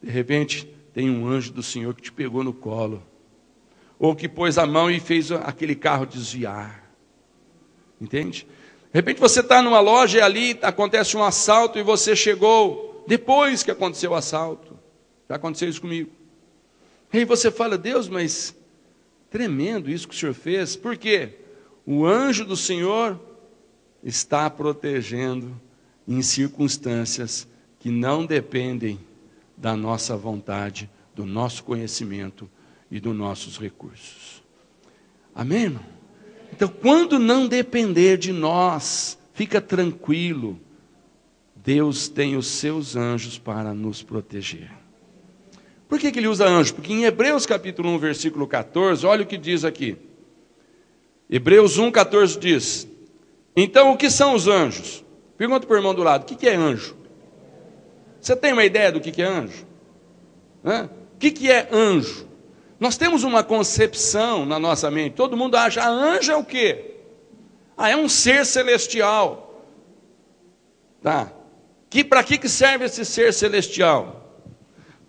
De repente, tem um anjo do Senhor que te pegou no colo. Ou que pôs a mão e fez aquele carro desviar. Entende? De repente você está numa loja e ali acontece um assalto e você chegou depois que aconteceu o assalto. Já aconteceu isso comigo. E aí você fala, Deus, mas tremendo isso que o Senhor fez. Por quê? O anjo do Senhor está protegendo em circunstâncias que não dependem da nossa vontade, do nosso conhecimento e dos nossos recursos. Amém, irmão? Então, quando não depender de nós, fica tranquilo, Deus tem os seus anjos para nos proteger. Por que ele usa anjo? Porque em Hebreus capítulo 1, versículo 14, olha o que diz aqui. Hebreus 1, 14 diz, então o que são os anjos? Pergunta para o irmão do lado, o que é anjo? Você tem uma ideia do que é anjo? O que é anjo? Nós temos uma concepção na nossa mente, todo mundo acha, anjo é o quê? É um ser celestial. Tá? Para que serve esse ser celestial?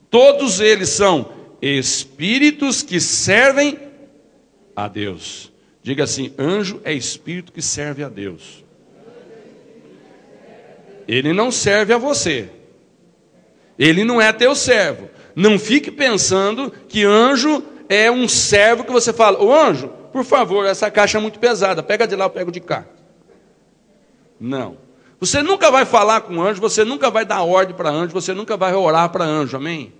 Todos eles são espíritos que servem a Deus. Diga assim, anjo é espírito que serve a Deus. Ele não serve a você. Ele não é teu servo. Não fique pensando que anjo é um servo que você fala, ô anjo, por favor, essa caixa é muito pesada, pega de lá, eu pego de cá. Não. Você nunca vai falar com anjo, você nunca vai dar ordem para anjo, você nunca vai orar para anjo, amém?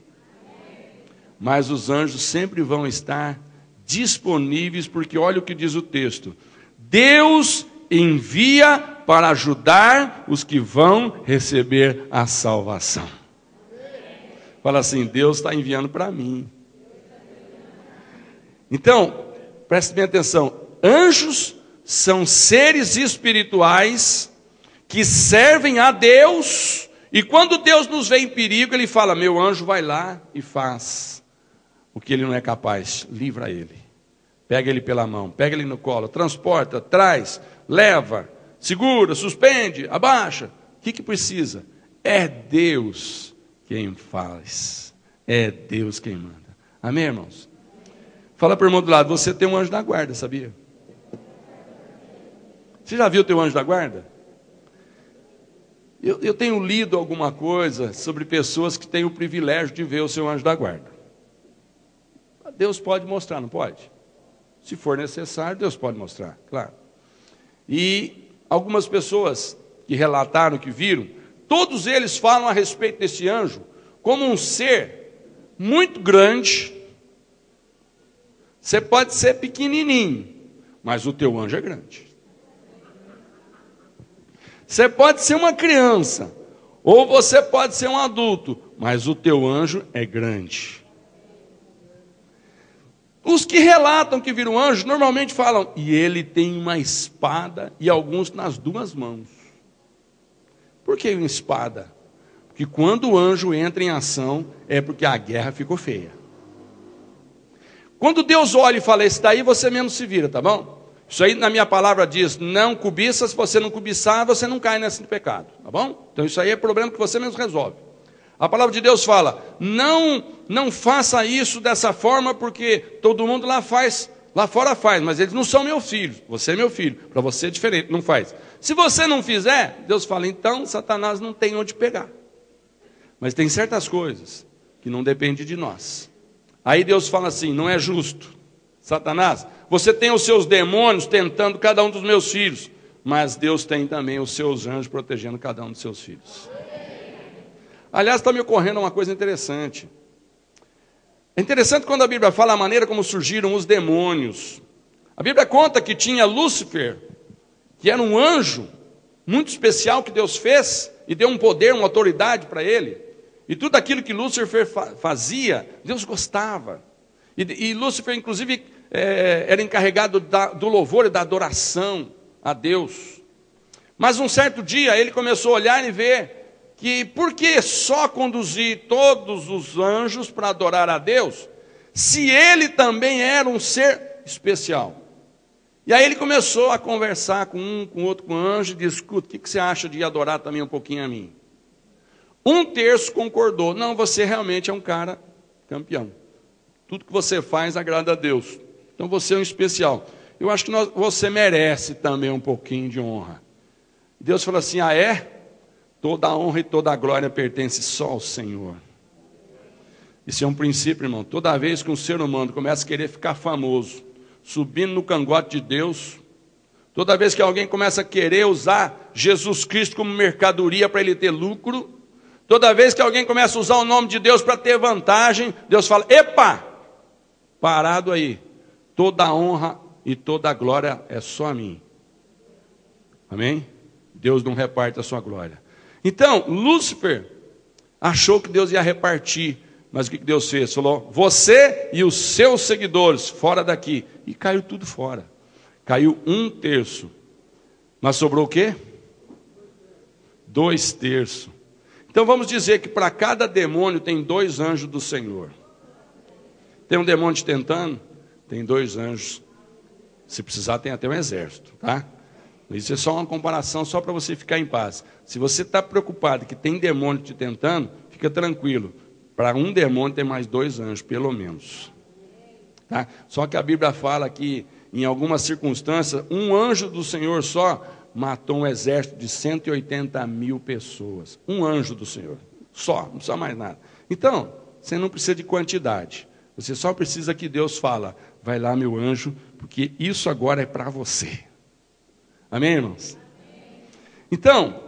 Mas os anjos sempre vão estar disponíveis, porque olha o que diz o texto. Deus envia para ajudar os que vão receber a salvação. Fala assim, Deus está enviando para mim. Então, preste bem atenção. Anjos são seres espirituais que servem a Deus. E quando Deus nos vê em perigo, Ele fala, meu anjo vai lá e faz o que ele não é capaz. Livra ele. Pega ele pela mão, pega ele no colo, transporta, traz, leva, segura, suspende, abaixa. O que precisa? É Deus quem faz. É Deus quem manda. Amém, irmãos? Fala para o irmão do lado, você tem um anjo da guarda, sabia? Você já viu o teu anjo da guarda? Eu tenho lido alguma coisa sobre pessoas que têm o privilégio de ver o seu anjo da guarda. Deus pode mostrar, não pode? Se for necessário, Deus pode mostrar, claro. E algumas pessoas que relataram, que viram, todos eles falam a respeito desse anjo como um ser muito grande. Você pode ser pequenininho, mas o teu anjo é grande. Você pode ser uma criança, ou você pode ser um adulto, mas o teu anjo é grande. Os que relatam que viram anjo, normalmente falam, e ele tem uma espada, e alguns nas duas mãos. Por que uma espada? Porque quando o anjo entra em ação, é porque a guerra ficou feia. Quando Deus olha e fala, esse daí você mesmo se vira, tá bom? Isso aí na minha palavra diz, não cobiça, se você não cobiçar, você não cai nesse pecado, tá bom? Então isso aí é problema que você mesmo resolve. A palavra de Deus fala, não faça isso dessa forma, porque todo mundo lá fora faz, mas eles não são meus filhos, você é meu filho, para você é diferente, não faz. Se você não fizer, Deus fala, então Satanás não tem onde pegar. Mas tem certas coisas que não dependem de nós. Aí Deus fala assim, não é justo, Satanás, você tem os seus demônios tentando cada um dos meus filhos, mas Deus tem também os seus anjos protegendo cada um dos seus filhos. Aliás, está me ocorrendo uma coisa interessante. É interessante quando a Bíblia fala a maneira como surgiram os demônios. A Bíblia conta que tinha Lúcifer, que era um anjo muito especial que Deus fez, e deu um poder, uma autoridade para ele. E tudo aquilo que Lúcifer fazia, Deus gostava. E Lúcifer, inclusive, era encarregado do louvor e da adoração a Deus. Mas um certo dia, ele começou a olhar e ver que por que só conduzir todos os anjos para adorar a Deus, se ele também era um ser especial? E aí ele começou a conversar com um, com outro, com o anjo, e disse, escuta, o que você acha de adorar também um pouquinho a mim? Um terço concordou. Não, você realmente é um cara campeão. Tudo que você faz agrada a Deus. Então você é um especial. Eu acho que você merece também um pouquinho de honra. Deus falou assim, ah é? Toda a honra e toda a glória pertence só ao Senhor. Isso é um princípio, irmão. Toda vez que um ser humano começa a querer ficar famoso, subindo no cangote de Deus, toda vez que alguém começa a querer usar Jesus Cristo como mercadoria para ele ter lucro, toda vez que alguém começa a usar o nome de Deus para ter vantagem, Deus fala, epa, parado aí, toda a honra e toda a glória é só a mim. Amém? Deus não reparte a sua glória. Então, Lúcifer achou que Deus ia repartir, mas o que Deus fez? Falou, você e os seus seguidores, fora daqui. E caiu tudo fora. Caiu um terço. Mas sobrou o quê? 2/3. Então vamos dizer que para cada demônio tem 2 anjos do Senhor. Tem um demônio te tentando? Tem 2 anjos. Se precisar, tem até um exército, tá? Isso é só uma comparação, só para você ficar em paz. Se você está preocupado que tem demônio te tentando, fica tranquilo. Para um demônio tem mais 2 anjos, pelo menos. Tá? Só que a Bíblia fala que, em algumas circunstâncias, um anjo do Senhor só matou um exército de 180.000 pessoas. Um anjo do Senhor. Só, não precisa mais nada. Então, você não precisa de quantidade. Você só precisa que Deus fala, vai lá meu anjo, porque isso agora é para você. Amém, irmãos? Então,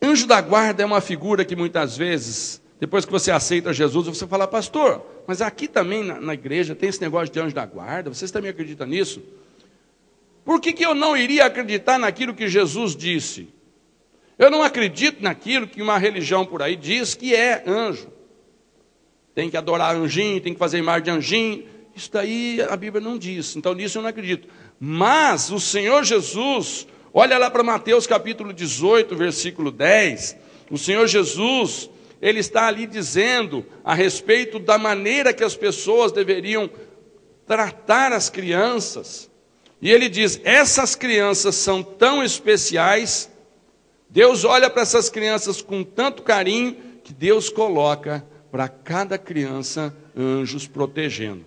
anjo da guarda é uma figura que muitas vezes, depois que você aceita Jesus, você fala, pastor, mas aqui também na igreja tem esse negócio de anjo da guarda, vocês também acreditam nisso? Por que eu não iria acreditar naquilo que Jesus disse? Eu não acredito naquilo que uma religião por aí diz que é anjo. Tem que adorar anjinho, tem que fazer imagem de anjinho. Isso daí a Bíblia não diz, então nisso eu não acredito. Mas o Senhor Jesus, olha lá para Mateus capítulo 18, versículo 10, o Senhor Jesus, ele está ali dizendo a respeito da maneira que as pessoas deveriam tratar as crianças. E ele diz, essas crianças são tão especiais, Deus olha para essas crianças com tanto carinho, que Deus coloca para cada criança anjos protegendo.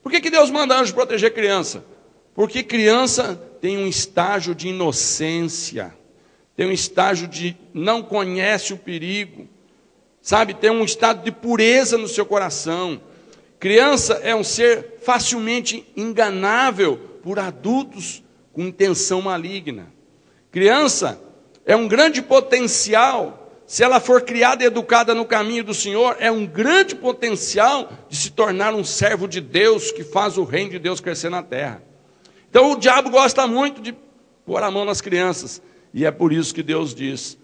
Por que Deus manda anjos proteger criança? Porque criança tem um estágio de inocência, tem um estágio de não conhece o perigo, sabe, tem um estado de pureza no seu coração. Criança é um ser facilmente enganável por adultos com intenção maligna. Criança é um grande potencial, se ela for criada e educada no caminho do Senhor, é um grande potencial de se tornar um servo de Deus que faz o reino de Deus crescer na terra. Então o diabo gosta muito de pôr a mão nas crianças, e é por isso que Deus diz,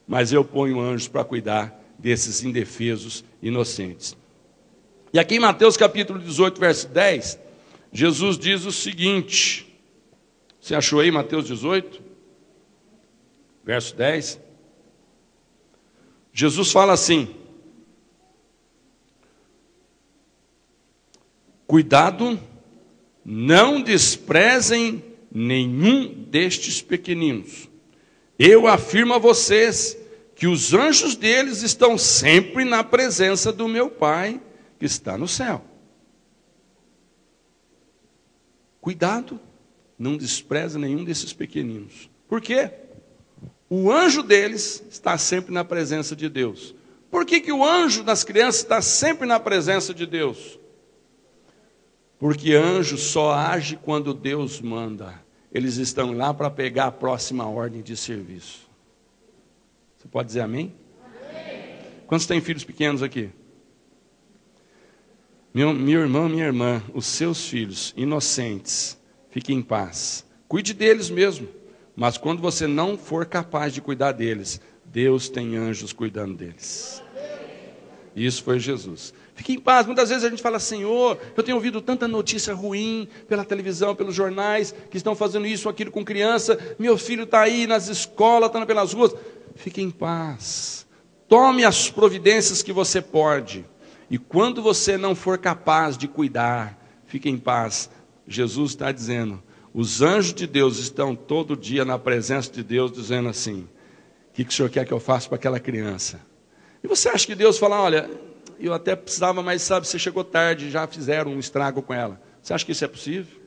mas eu ponho anjos para cuidar desses indefesos inocentes. E aqui em Mateus capítulo 18, verso 10, Jesus diz o seguinte, você achou aí Mateus 18, verso 10? Jesus fala assim, cuidado, não desprezem nenhum destes pequeninos. Eu afirmo a vocês que os anjos deles estão sempre na presença do meu Pai que está no céu. Cuidado, não despreze nenhum desses pequeninos. Por quê? O anjo deles está sempre na presença de Deus. Por que o anjo das crianças está sempre na presença de Deus? Porque anjo só age quando Deus manda. Eles estão lá para pegar a próxima ordem de serviço. Você pode dizer amém? Amém. Quantos têm filhos pequenos aqui? Meu irmão, minha irmã, os seus filhos inocentes, fiquem em paz. Cuide deles mesmo. Mas quando você não for capaz de cuidar deles, Deus tem anjos cuidando deles. Isso foi Jesus. Fique em paz. Muitas vezes a gente fala, Senhor, eu tenho ouvido tanta notícia ruim pela televisão, pelos jornais, que estão fazendo isso, aquilo com criança. Meu filho está aí nas escolas, está pelas ruas. Fique em paz. Tome as providências que você pode. E quando você não for capaz de cuidar, fique em paz. Jesus está dizendo, os anjos de Deus estão todo dia na presença de Deus, dizendo assim, que o senhor quer que eu faça para aquela criança? E você acha que Deus fala, olha, eu até precisava, mas sabe, você chegou tarde, já fizeram um estrago com ela. Você acha que isso é possível?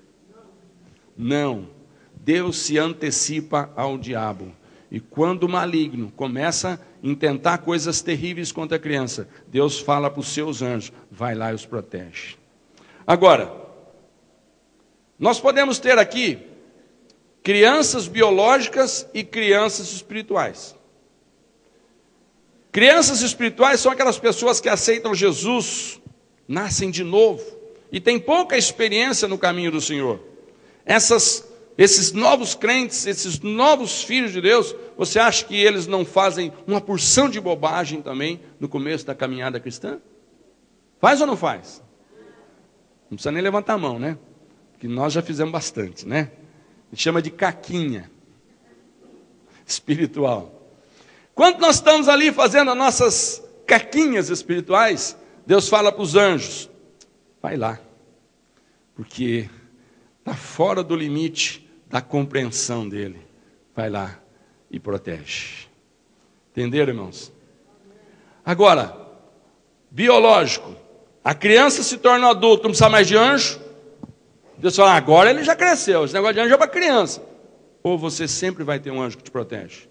Não. Deus se antecipa ao diabo. E quando o maligno começa a intentar coisas terríveis contra a criança, Deus fala para os seus anjos, vai lá e os protege. Agora, nós podemos ter aqui crianças biológicas e crianças espirituais. Crianças espirituais são aquelas pessoas que aceitam Jesus, nascem de novo e têm pouca experiência no caminho do Senhor. Esses novos crentes, esses novos filhos de Deus, você acha que eles não fazem uma porção de bobagem também no começo da caminhada cristã? Faz ou não faz? Não precisa nem levantar a mão, né? Porque nós já fizemos bastante, né? A gente chama de caquinha espiritual. Quando nós estamos ali fazendo as nossas caquinhas espirituais, Deus fala para os anjos, vai lá, porque está fora do limite da compreensão dele. Vai lá e protege. Entenderam, irmãos? Agora, biológico, a criança se torna adulto, não precisa mais de anjo. Deus fala, agora ele já cresceu, esse negócio de anjo é para criança. Ou você sempre vai ter um anjo que te protege?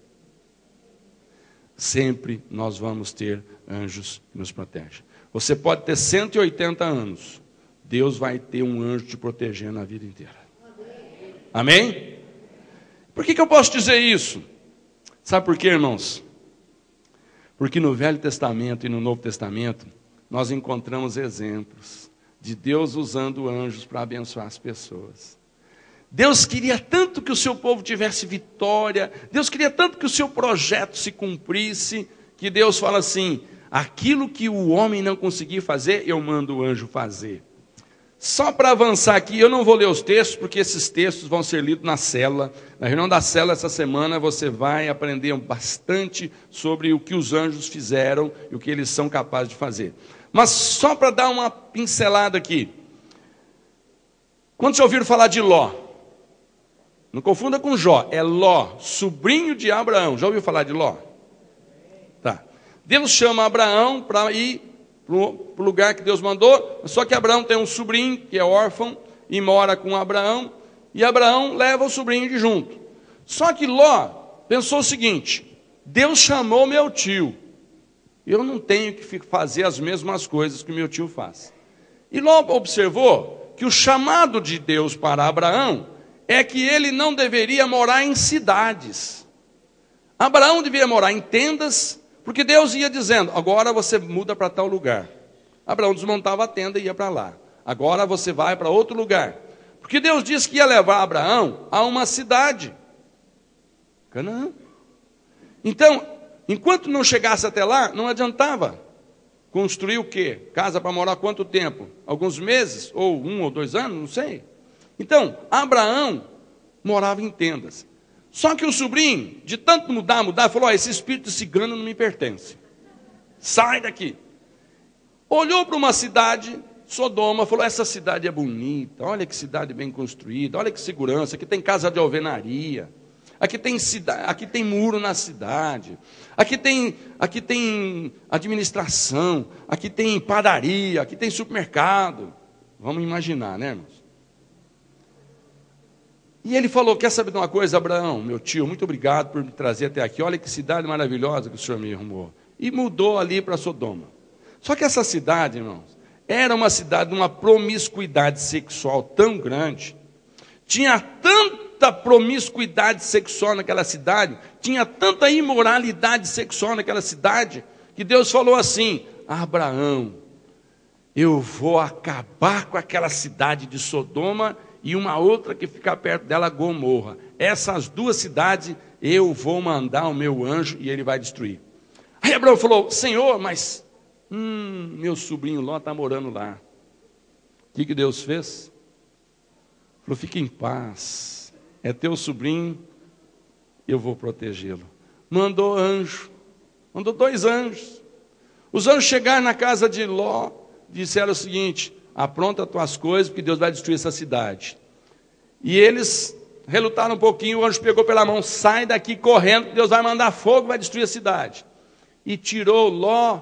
Sempre nós vamos ter anjos que nos protegem. Você pode ter 180 anos, Deus vai ter um anjo te protegendo a vida inteira. Amém? Por que eu posso dizer isso? Sabe por quê, irmãos? Porque no Velho Testamento e no Novo Testamento, nós encontramos exemplos de Deus usando anjos para abençoar as pessoas. Deus queria tanto que o seu povo tivesse vitória, Deus queria tanto que o seu projeto se cumprisse, que Deus fala assim, aquilo que o homem não conseguir fazer, eu mando o anjo fazer. Só para avançar aqui, eu não vou ler os textos, porque esses textos vão ser lidos na célula. Na reunião da célula essa semana você vai aprender bastante sobre o que os anjos fizeram e o que eles são capazes de fazer. Mas só para dar uma pincelada aqui. Quando vocês ouviram falar de Ló? Não confunda com Jó, é Ló, sobrinho de Abraão. Já ouviu falar de Ló? Tá. Deus chama Abraão para ir para o lugar que Deus mandou, só que Abraão tem um sobrinho que é órfão e mora com Abraão, e Abraão leva o sobrinho de junto. Só que Ló pensou o seguinte, Deus chamou meu tio, eu não tenho que fazer as mesmas coisas que meu tio faz. E Ló observou que o chamado de Deus para Abraão é que ele não deveria morar em cidades. Abraão deveria morar em tendas, porque Deus ia dizendo, agora você muda para tal lugar. Abraão desmontava a tenda e ia para lá. Agora você vai para outro lugar. Porque Deus disse que ia levar Abraão a uma cidade, Canaã. Então, enquanto não chegasse até lá, não adiantava. Construir o quê? Casa para morar quanto tempo? Alguns meses? Ou 1 ou 2 anos? Não sei. Então, Abraão morava em tendas. Só que o sobrinho, de tanto mudar, falou, esse espírito cigano não me pertence. Sai daqui. Olhou para uma cidade, Sodoma, falou, essa cidade é bonita, olha que cidade bem construída, olha que segurança, aqui tem casa de alvenaria, aqui tem muro na cidade, aqui tem administração, aqui tem padaria, aqui tem supermercado. Vamos imaginar, né, irmãos? E ele falou, quer saber de uma coisa, Abraão, meu tio, muito obrigado por me trazer até aqui, olha que cidade maravilhosa que o senhor me arrumou. E mudou ali para Sodoma. Só que essa cidade, irmãos, era uma cidade de uma promiscuidade sexual tão grande, tinha tanta promiscuidade sexual naquela cidade, tinha tanta imoralidade sexual naquela cidade, que Deus falou assim, Abraão, eu vou acabar com aquela cidade de Sodoma e uma outra que fica perto dela, Gomorra. Essas 2 cidades eu vou mandar o meu anjo e ele vai destruir. Aí Abraão falou, Senhor, mas meu sobrinho Ló está morando lá. O que Deus fez? Falou, fique em paz, é teu sobrinho, eu vou protegê-lo. Mandou anjo, mandou 2 anjos. Os anjos chegaram na casa de Ló, disseram o seguinte, apronta as tuas coisas, porque Deus vai destruir essa cidade. E eles relutaram um pouquinho, o anjo pegou pela mão, sai daqui correndo, Deus vai mandar fogo, vai destruir a cidade. E tirou Ló